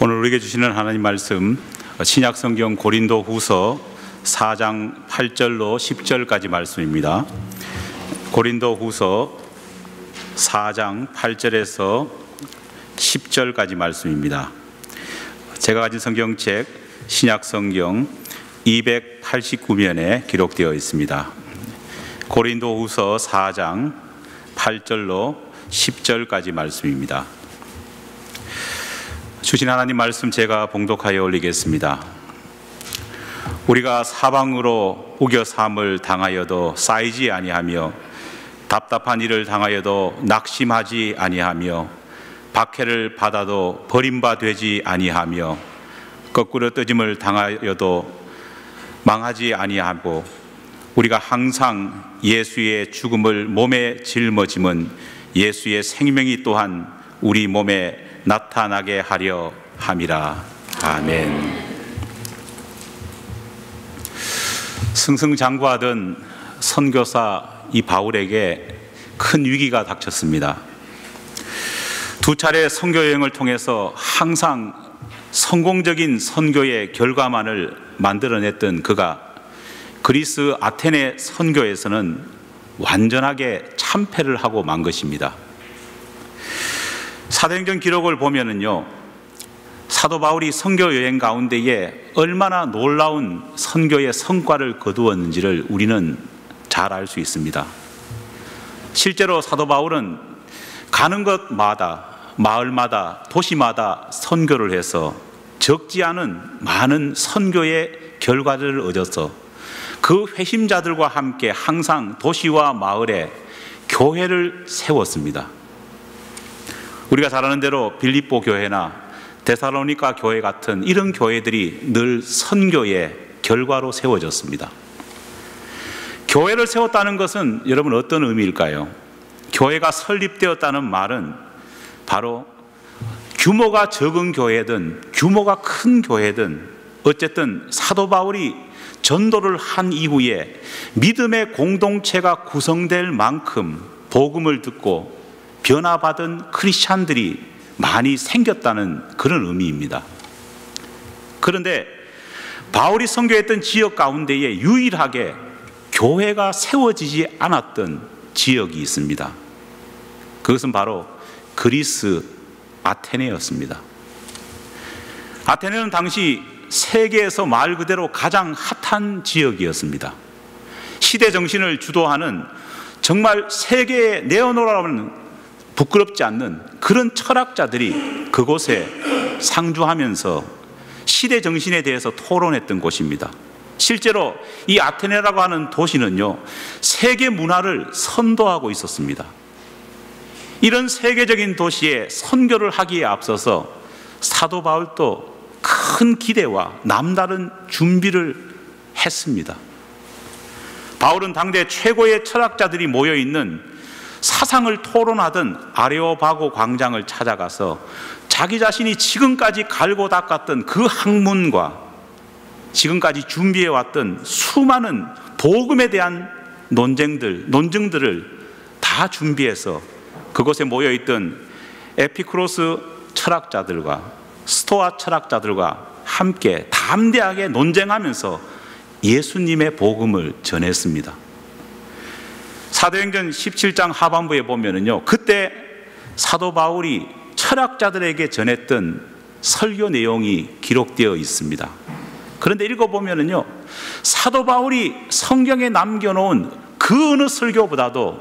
오늘 우리에게 주시는 하나님 말씀, 신약성경 고린도후서 4장 8절로 10절까지 말씀입니다. 고린도후서 4장 8절에서 10절까지 말씀입니다. 제가 가진 성경책 신약성경 289면에 기록되어 있습니다. 고린도후서 4장 8절로 10절까지 말씀입니다. 주신 하나님 말씀 제가 봉독하여 올리겠습니다. 우리가 사방으로 우겨삼을 당하여도 쌓이지 아니하며 답답한 일을 당하여도 낙심하지 아니하며 박해를 받아도 버림바 되지 아니하며 거꾸로 뜨짐을 당하여도 망하지 아니하고 우리가 항상 예수의 죽음을 몸에 짊어짐은 예수의 생명이 또한 우리 몸에 나타나게 하려 함이라. 아멘. 승승장구하던 선교사 이 바울에게 큰 위기가 닥쳤습니다. 두 차례 선교 여행을 통해서 항상 성공적인 선교의 결과만을 만들어냈던 그가 그리스 아테네 선교에서는 완전하게 참패를 하고 만 것입니다. 사도행전 기록을 보면은요, 사도 바울이 선교 여행 가운데에 얼마나 놀라운 선교의 성과를 거두었는지를 우리는 잘 알 수 있습니다. 실제로 사도 바울은 가는 곳마다, 마을마다, 도시마다 선교를 해서 적지 않은 많은 선교의 결과를 얻어서 그 회심자들과 함께 항상 도시와 마을에 교회를 세웠습니다. 우리가 잘 아는 대로 빌립보 교회나 데살로니가 교회 같은 이런 교회들이 늘 선교의 결과로 세워졌습니다. 교회를 세웠다는 것은 여러분 어떤 의미일까요? 교회가 설립되었다는 말은 바로 규모가 적은 교회든 규모가 큰 교회든 어쨌든 사도 바울이 전도를 한 이후에 믿음의 공동체가 구성될 만큼 복음을 듣고 변화받은 크리스찬들이 많이 생겼다는 그런 의미입니다. 그런데 바울이 선교했던 지역 가운데에 유일하게 교회가 세워지지 않았던 지역이 있습니다. 그것은 바로 그리스 아테네였습니다. 아테네는 당시 세계에서 말 그대로 가장 핫한 지역이었습니다. 시대 정신을 주도하는 정말 세계에 내어놓으라면 부끄럽지 않는 그런 철학자들이 그곳에 상주하면서 시대 정신에 대해서 토론했던 곳입니다. 실제로 이 아테네라고 하는 도시는요, 세계 문화를 선도하고 있었습니다. 이런 세계적인 도시에 선교를 하기에 앞서서 사도 바울도 큰 기대와 남다른 준비를 했습니다. 바울은 당대 최고의 철학자들이 모여있는 사상을 토론하던 아레오바고 광장을 찾아가서 자기 자신이 지금까지 갈고 닦았던 그 학문과 지금까지 준비해왔던 수많은 복음에 대한 논증들을 다 준비해서 그곳에 모여있던 에피쿠로스 철학자들과 스토아 철학자들과 함께 담대하게 논쟁하면서 예수님의 복음을 전했습니다. 사도행전 17장 하반부에 보면은요, 그때 사도 바울이 철학자들에게 전했던 설교 내용이 기록되어 있습니다. 그런데 읽어보면은요, 사도 바울이 성경에 남겨놓은 그 어느 설교보다도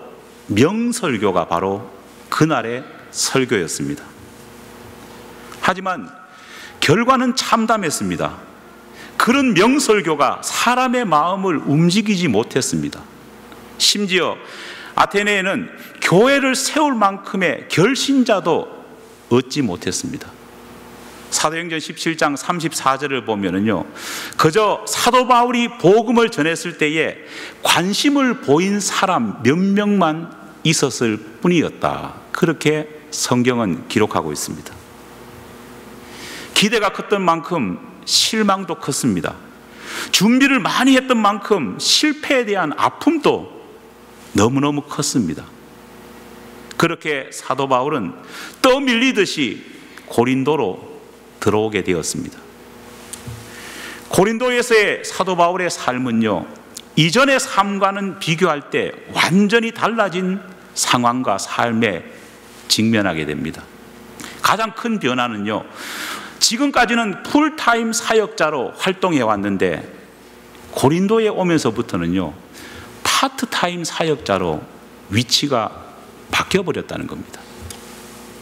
명설교가 바로 그날의 설교였습니다. 하지만 결과는 참담했습니다. 그런 명설교가 사람의 마음을 움직이지 못했습니다. 심지어 아테네에는 교회를 세울 만큼의 결신자도 얻지 못했습니다. 사도행전 17장 34절을 보면은요, 그저 사도 바울이 복음을 전했을 때에 관심을 보인 사람 몇 명만 있었을 뿐이었다. 그렇게 성경은 기록하고 있습니다. 기대가 컸던 만큼 실망도 컸습니다. 준비를 많이 했던 만큼 실패에 대한 아픔도 너무너무 컸습니다. 그렇게 사도 바울은 떠밀리듯이 고린도로 들어오게 되었습니다. 고린도에서의 사도 바울의 삶은요, 이전의 삶과는 비교할 때 완전히 달라진 상황과 삶에 직면하게 됩니다. 가장 큰 변화는요, 지금까지는 풀타임 사역자로 활동해 왔는데 고린도에 오면서부터는요, 파트타임 사역자로 위치가 바뀌어 버렸다는 겁니다.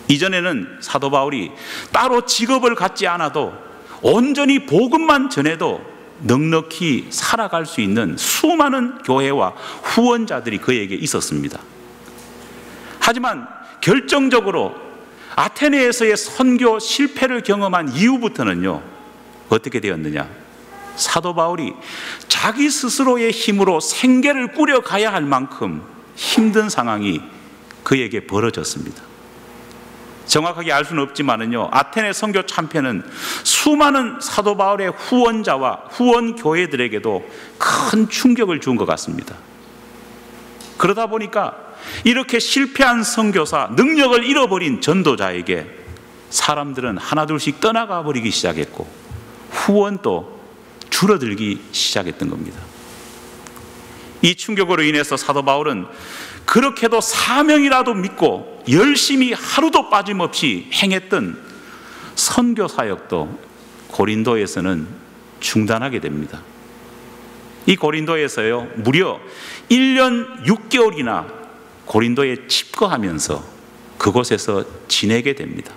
이전에는 사도 바울이 따로 직업을 갖지 않아도 온전히 복음만 전해도 넉넉히 살아갈 수 있는 수많은 교회와 후원자들이 그에게 있었습니다. 하지만 결정적으로 아테네에서의 선교 실패를 경험한 이후부터는요, 어떻게 되었느냐? 사도 바울이 자기 스스로의 힘으로 생계를 꾸려가야 할 만큼 힘든 상황이 그에게 벌어졌습니다. 정확하게 알 수는 없지만은요, 아테네 선교 참패는 수많은 사도 바울의 후원자와 후원 교회들에게도 큰 충격을 준 것 같습니다. 그러다 보니까 이렇게 실패한 선교사, 능력을 잃어버린 전도자에게 사람들은 하나둘씩 떠나가 버리기 시작했고 후원도 줄어들기 시작했던 겁니다. 이 충격으로 인해서 사도 바울은 그렇게도 사명이라도 믿고 열심히 하루도 빠짐없이 행했던 선교 사역도 고린도에서는 중단하게 됩니다. 이 고린도에서요, 무려 1년 6개월이나 고린도에 칩거하면서 그곳에서 지내게 됩니다.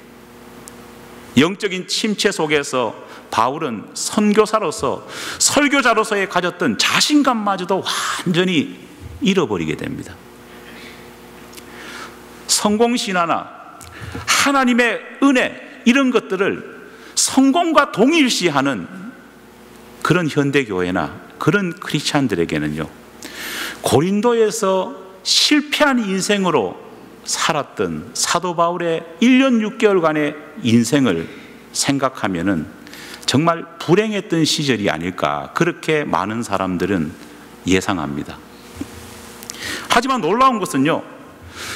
영적인 침체 속에서 바울은 선교사로서, 설교자로서의 가졌던 자신감마저도 완전히 잃어버리게 됩니다. 성공신화나 하나님의 은혜, 이런 것들을 성공과 동일시하는 그런 현대교회나 그런 크리스찬들에게는요, 고린도에서 실패한 인생으로 살았던 사도 바울의 1년 6개월간의 인생을 생각하면은 정말 불행했던 시절이 아닐까, 그렇게 많은 사람들은 예상합니다. 하지만 놀라운 것은요,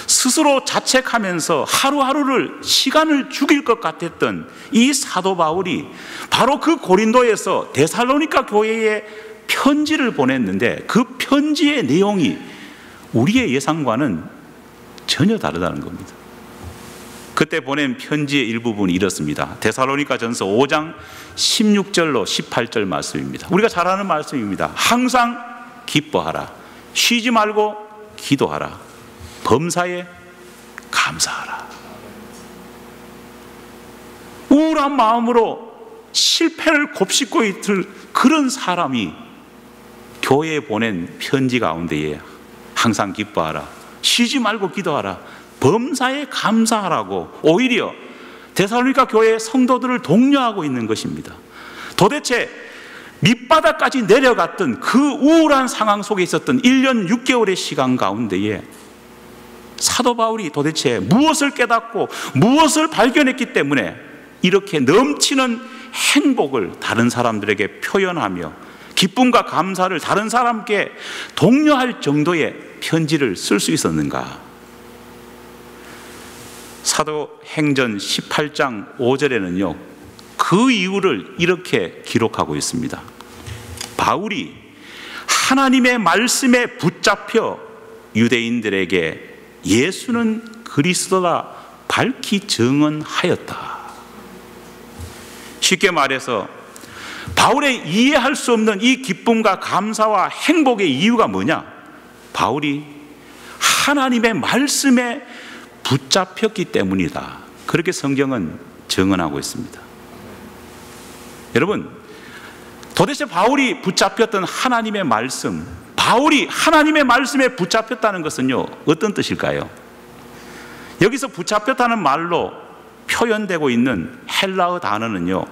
스스로 자책하면서 하루하루를 시간을 죽일 것 같았던 이 사도 바울이 바로 그 고린도에서 데살로니가 교회에 편지를 보냈는데 그 편지의 내용이 우리의 예상과는 전혀 다르다는 겁니다. 그때 보낸 편지의 일부분이 이렇습니다. 데살로니가 전서 5장 16절로 18절 말씀입니다. 우리가 잘 아는 말씀입니다. 항상 기뻐하라, 쉬지 말고 기도하라, 범사에 감사하라. 우울한 마음으로 실패를 곱씹고 있을 그런 사람이 교회에 보낸 편지 가운데에 항상 기뻐하라, 쉬지 말고 기도하라, 범사에 감사하라고 오히려 데살로니가 교회의 성도들을 독려하고 있는 것입니다. 도대체 밑바닥까지 내려갔던 그 우울한 상황 속에 있었던 1년 6개월의 시간 가운데에 사도 바울이 도대체 무엇을 깨닫고 무엇을 발견했기 때문에 이렇게 넘치는 행복을 다른 사람들에게 표현하며 기쁨과 감사를 다른 사람께 독려할 정도의 편지를 쓸 수 있었는가? 사도행전 18장 5절에는요, 그 이유를 이렇게 기록하고 있습니다. 바울이 하나님의 말씀에 붙잡혀 유대인들에게 예수는 그리스도라 밝히 증언하였다. 쉽게 말해서 바울의 이해할 수 없는 이 기쁨과 감사와 행복의 이유가 뭐냐? 바울이 하나님의 말씀에 붙잡혔기 때문이다. 그렇게 성경은 증언하고 있습니다. 여러분, 도대체 바울이 붙잡혔던 하나님의 말씀, 바울이 하나님의 말씀에 붙잡혔다는 것은요, 어떤 뜻일까요? 여기서 붙잡혔다는 말로 표현되고 있는 헬라어 단어는요,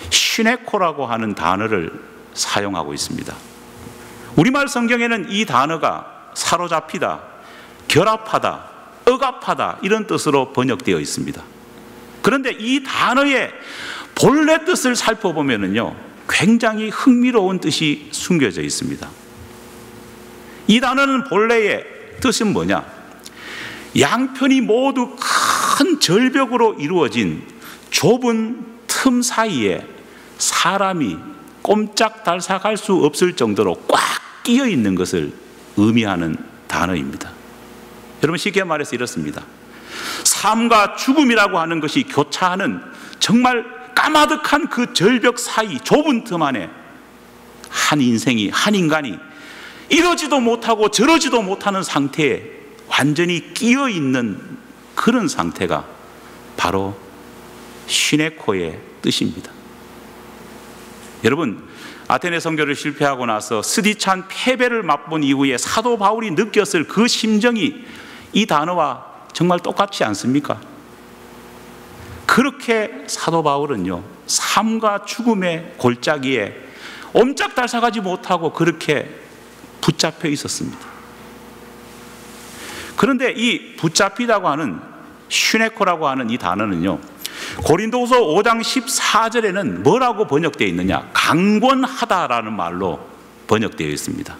시네코라고 하는 단어를 사용하고 있습니다. 우리말 성경에는 이 단어가 사로잡히다, 결합하다, 억압하다 이런 뜻으로 번역되어 있습니다. 그런데 이 단어의 본래 뜻을 살펴보면요, 굉장히 흥미로운 뜻이 숨겨져 있습니다. 이 단어는 본래의 뜻은 뭐냐? 양편이 모두 큰 절벽으로 이루어진 좁은 틈 사이에 사람이 꼼짝달싹할 수 없을 정도로 꽉 끼어 있는 것을 의미하는 단어입니다. 여러분, 쉽게 말해서 이렇습니다. 삶과 죽음이라고 하는 것이 교차하는 정말 까마득한 그 절벽 사이 좁은 틈 안에 한 인생이, 한 인간이 이러지도 못하고 저러지도 못하는 상태에 완전히 끼어 있는 그런 상태가 바로 시네코의 뜻입니다. 여러분, 아테네 선교를 실패하고 나서 스디찬 패배를 맛본 이후에 사도 바울이 느꼈을 그 심정이 이 단어와 정말 똑같지 않습니까? 그렇게 사도 바울은요, 삶과 죽음의 골짜기에 옴짝달싹하지 못하고 그렇게 붙잡혀 있었습니다. 그런데 이 붙잡히다고 하는 슈네코라고 하는 이 단어는요, 고린도후서 5장 14절에는 뭐라고 번역되어 있느냐? 강권하다라는 말로 번역되어 있습니다.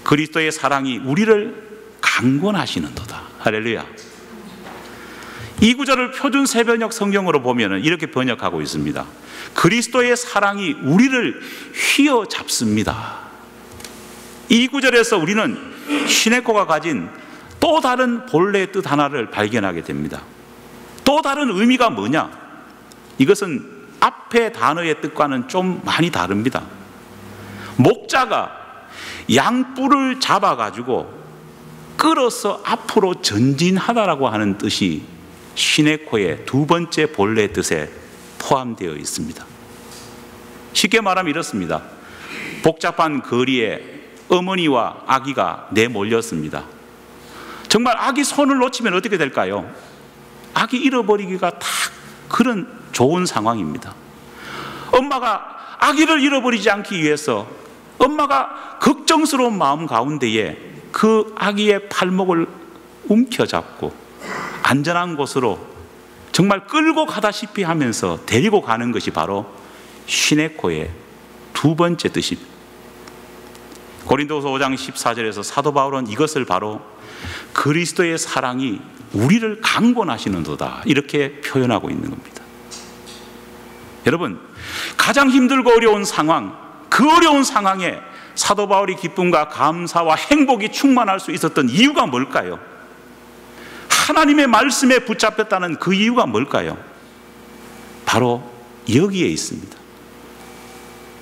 그리스도의 사랑이 우리를 강권하시는도다. 할렐루야. 이 구절을 표준 새번역 성경으로 보면 이렇게 번역하고 있습니다. 그리스도의 사랑이 우리를 휘어잡습니다. 이 구절에서 우리는 시네코가 가진 또 다른 본래의 뜻 하나를 발견하게 됩니다. 또 다른 의미가 뭐냐? 이것은 앞의 단어의 뜻과는 좀 많이 다릅니다. 목자가 양뿔을 잡아가지고 끌어서 앞으로 전진하다라고 하는 뜻이 시네코의 두 번째 본래 뜻에 포함되어 있습니다. 쉽게 말하면 이렇습니다. 복잡한 거리에 어머니와 아기가 내몰렸습니다. 정말 아기 손을 놓치면 어떻게 될까요? 아기 잃어버리기가 딱 그런 좋은 상황입니다. 엄마가 아기를 잃어버리지 않기 위해서 엄마가 걱정스러운 마음 가운데에 그 아기의 팔목을 움켜잡고 안전한 곳으로 정말 끌고 가다시피 하면서 데리고 가는 것이 바로 시네코의 두 번째 뜻입니다. 고린도후서 5장 14절에서 사도 바울은 이것을 바로 그리스도의 사랑이 우리를 강권하시는도다 이렇게 표현하고 있는 겁니다. 여러분, 가장 힘들고 어려운 상황, 그 어려운 상황에 사도 바울이 기쁨과 감사와 행복이 충만할 수 있었던 이유가 뭘까요? 하나님의 말씀에 붙잡혔다는 그 이유가 뭘까요? 바로 여기에 있습니다.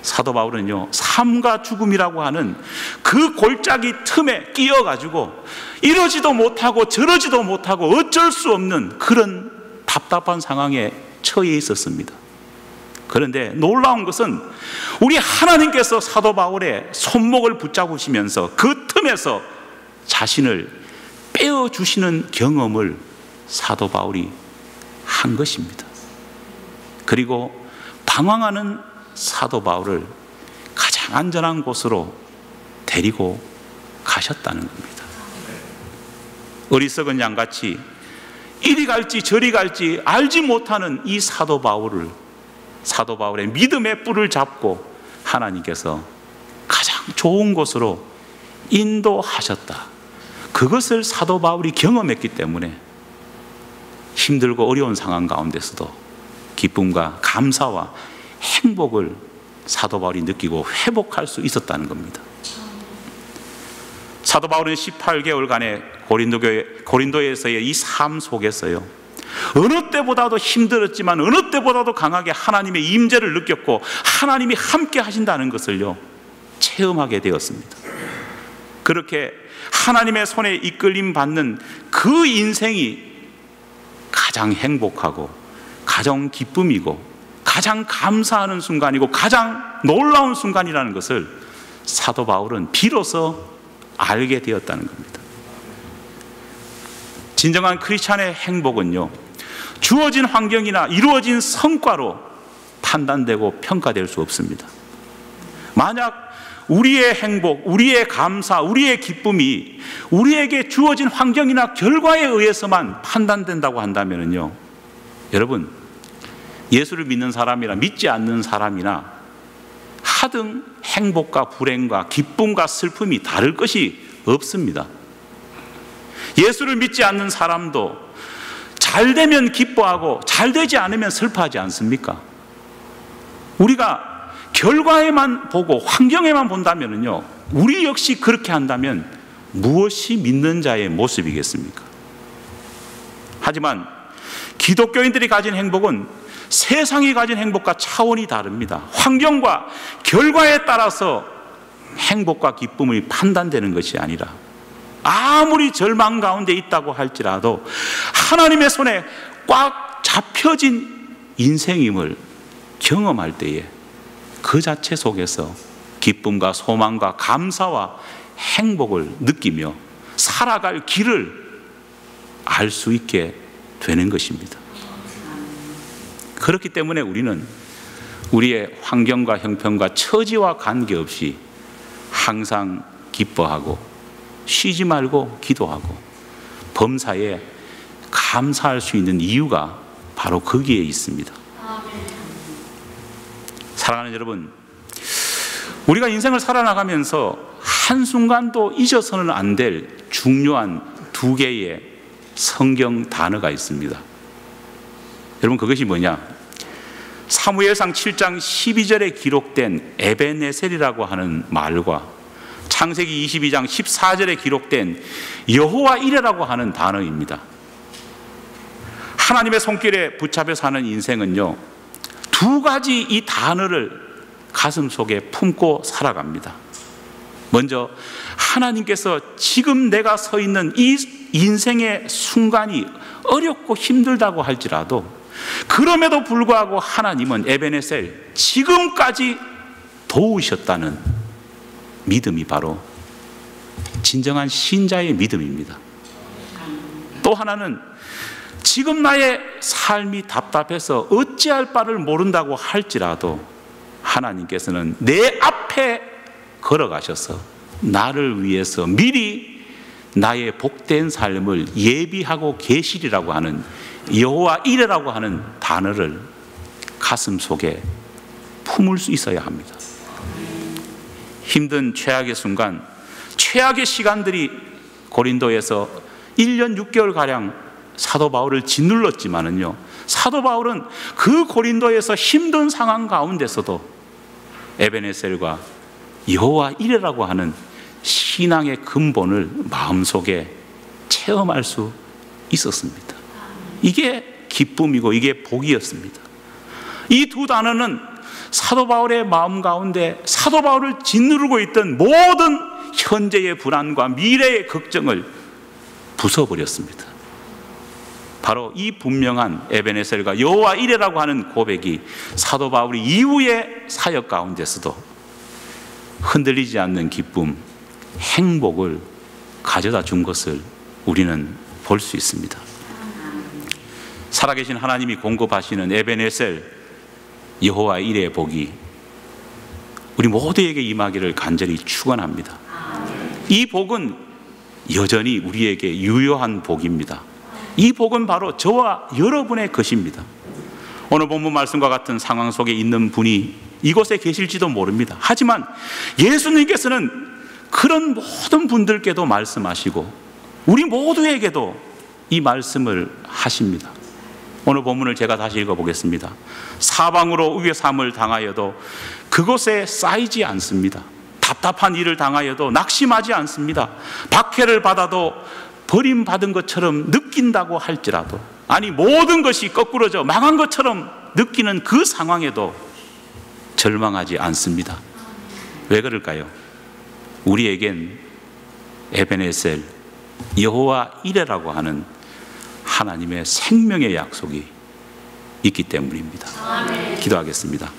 사도 바울은요, 삶과 죽음이라고 하는 그 골짜기 틈에 끼어가지고 이러지도 못하고 저러지도 못하고 어쩔 수 없는 그런 답답한 상황에 처해 있었습니다. 그런데 놀라운 것은 우리 하나님께서 사도 바울의 손목을 붙잡으시면서 그 틈에서 자신을 빼어주시는 경험을 사도 바울이 한 것입니다. 그리고 방황하는 사도 바울을 가장 안전한 곳으로 데리고 가셨다는 겁니다. 어리석은 양같이 이리 갈지 저리 갈지 알지 못하는 이 사도 바울의 믿음의 뿔을 잡고 하나님께서 가장 좋은 곳으로 인도하셨다. 그것을 사도 바울이 경험했기 때문에 힘들고 어려운 상황 가운데서도 기쁨과 감사와 행복을 사도 바울이 느끼고 회복할 수 있었다는 겁니다. 사도 바울은 18개월간의 고린도에서의 이 삶 속에서요, 어느 때보다도 힘들었지만 어느 때보다도 강하게 하나님의 임재를 느꼈고 하나님이 함께 하신다는 것을요 체험하게 되었습니다. 그렇게 하나님의 손에 이끌림 받는 그 인생이 가장 행복하고 가장 기쁨이고 가장 감사하는 순간이고 가장 놀라운 순간이라는 것을 사도 바울은 비로소 알게 되었다는 겁니다. 진정한 크리스찬의 행복은요, 주어진 환경이나 이루어진 성과로 판단되고 평가될 수 없습니다. 만약 우리의 행복, 우리의 감사, 우리의 기쁨이 우리에게 주어진 환경이나 결과에 의해서만 판단된다고 한다면요, 여러분, 예수를 믿는 사람이나 믿지 않는 사람이나 하등 행복과 불행과 기쁨과 슬픔이 다를 것이 없습니다. 예수를 믿지 않는 사람도 잘 되면 기뻐하고 잘 되지 않으면 슬퍼하지 않습니까? 우리가 결과에만 보고 환경에만 본다면요, 우리 역시 그렇게 한다면 무엇이 믿는 자의 모습이겠습니까? 하지만 기독교인들이 가진 행복은 세상이 가진 행복과 차원이 다릅니다. 환경과 결과에 따라서 행복과 기쁨이 판단되는 것이 아니라, 아무리 절망 가운데 있다고 할지라도 하나님의 손에 꽉 잡혀진 인생임을 경험할 때에 그 자체 속에서 기쁨과 소망과 감사와 행복을 느끼며 살아갈 길을 알 수 있게 되는 것입니다. 그렇기 때문에 우리는 우리의 환경과 형편과 처지와 관계없이 항상 기뻐하고 쉬지 말고 기도하고 범사에 감사할 수 있는 이유가 바로 거기에 있습니다. 사랑하는 여러분, 우리가 인생을 살아나가면서 한순간도 잊어서는 안 될 중요한 두 개의 성경 단어가 있습니다. 여러분, 그것이 뭐냐? 사무엘상 7장 12절에 기록된 에베네셀이라고 하는 말과 창세기 22장 14절에 기록된 여호와 이레라고 하는 단어입니다. 하나님의 손길에 붙잡혀 사는 인생은요, 두 가지 이 단어를 가슴 속에 품고 살아갑니다. 먼저 하나님께서 지금 내가 서 있는 이 인생의 순간이 어렵고 힘들다고 할지라도, 그럼에도 불구하고 하나님은 에베네셀, 지금까지 도우셨다는 믿음이 바로 진정한 신자의 믿음입니다. 또 하나는 지금 나의 삶이 답답해서 어찌할 바를 모른다고 할지라도 하나님께서는 내 앞에 걸어가셔서 나를 위해서 미리 나의 복된 삶을 예비하고 계시리라고 하는 여호와 이레라고 하는 단어를 가슴 속에 품을 수 있어야 합니다. 힘든 최악의 순간, 최악의 시간들이 고린도에서 1년 6개월가량 사도 바울을 짓눌렀지만은요, 사도 바울은 그 고린도에서 힘든 상황 가운데서도 에베네셀과 여호와 이레라고 하는 신앙의 근본을 마음속에 체험할 수 있었습니다. 이게 기쁨이고 이게 복이었습니다. 이 두 단어는 사도 바울의 마음 가운데 사도 바울을 짓누르고 있던 모든 현재의 불안과 미래의 걱정을 부숴버렸습니다. 바로 이 분명한 에베네셀과 여호와 이레라고 하는 고백이 사도 바울이 이후의 사역 가운데서도 흔들리지 않는 기쁨, 행복을 가져다 준 것을 우리는 볼 수 있습니다. 살아계신 하나님이 공급하시는 에베네셀, 여호와 이레의 복이 우리 모두에게 임하기를 간절히 축원합니다. 이 복은 여전히 우리에게 유효한 복입니다. 이 복은 바로 저와 여러분의 것입니다. 오늘 본문 말씀과 같은 상황 속에 있는 분이 이곳에 계실지도 모릅니다. 하지만 예수님께서는 그런 모든 분들께도 말씀하시고 우리 모두에게도 이 말씀을 하십니다. 오늘 본문을 제가 다시 읽어보겠습니다. 사방으로 우겨삼을 당하여도 그곳에 쌓이지 않습니다. 답답한 일을 당하여도 낙심하지 않습니다. 박해를 받아도 버림받은 것처럼 느낀다고 할지라도, 아니 모든 것이 거꾸로져 망한 것처럼 느끼는 그 상황에도 절망하지 않습니다. 왜 그럴까요? 우리에겐 에베네셀, 여호와 이레라고 하는 하나님의 생명의 약속이 있기 때문입니다. 기도하겠습니다.